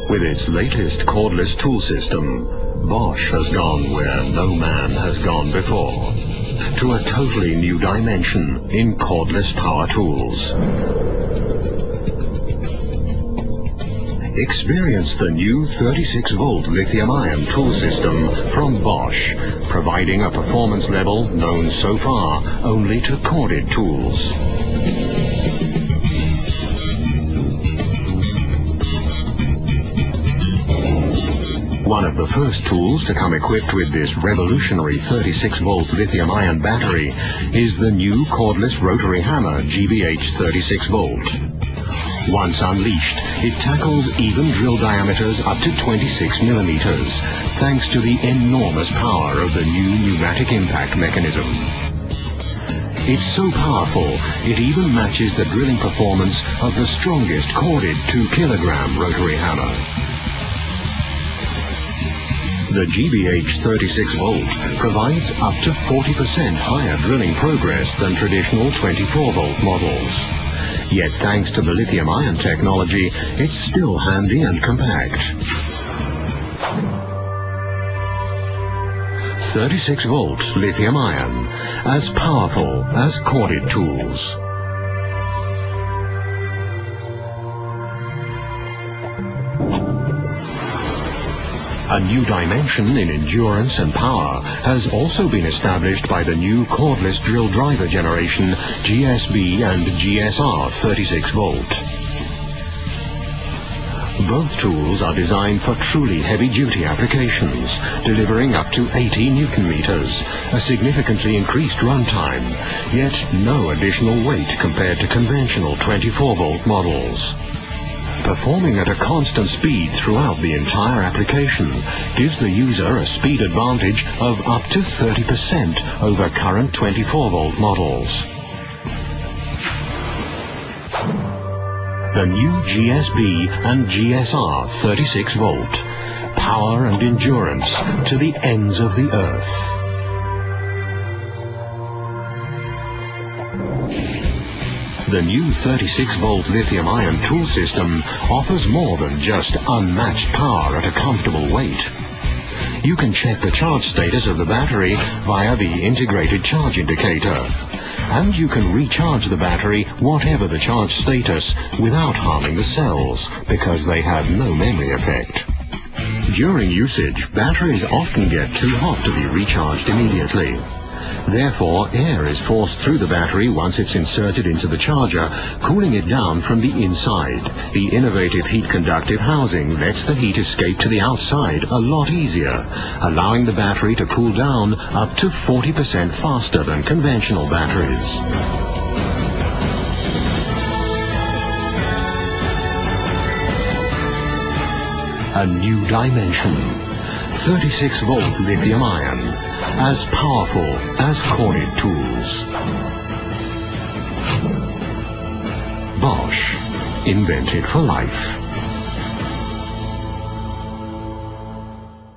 With its latest cordless tool system, Bosch has gone where no man has gone before, to a totally new dimension in cordless power tools. Experience the new 36-volt lithium-ion tool system from Bosch, providing a performance level known so far only to corded tools. One of the first tools to come equipped with this revolutionary 36-volt lithium-ion battery is the new cordless rotary hammer GBH 36-volt. Once unleashed, it tackles even drill diameters up to 26 millimeters, thanks to the enormous power of the new pneumatic impact mechanism. It's so powerful, it even matches the drilling performance of the strongest corded 2-kilogram rotary hammer. The GBH 36-volt provides up to 40% higher drilling progress than traditional 24-volt models. Yet thanks to the lithium-ion technology, it's still handy and compact. 36-volt lithium-ion, as powerful as corded tools. A new dimension in endurance and power has also been established by the new cordless drill driver generation GSB and GSR 36-volt. Both tools are designed for truly heavy-duty applications, delivering up to 80 Newton meters, a significantly increased runtime, yet no additional weight compared to conventional 24-volt models. Performing at a constant speed throughout the entire application gives the user a speed advantage of up to 30% over current 24-volt models. The new GSB and GSR 36-volt, power and endurance to the ends of the earth. The new 36-volt lithium-ion tool system offers more than just unmatched power at a comfortable weight. You can check the charge status of the battery via the integrated charge indicator. And you can recharge the battery whatever the charge status without harming the cells, because they have no memory effect. During usage, batteries often get too hot to be recharged immediately. Therefore, air is forced through the battery once it's inserted into the charger, cooling it down from the inside. The innovative heat-conductive housing lets the heat escape to the outside a lot easier, allowing the battery to cool down up to 40% faster than conventional batteries. A new dimension. 36-volt lithium-ion, as powerful as corded tools. Bosch, invented for life.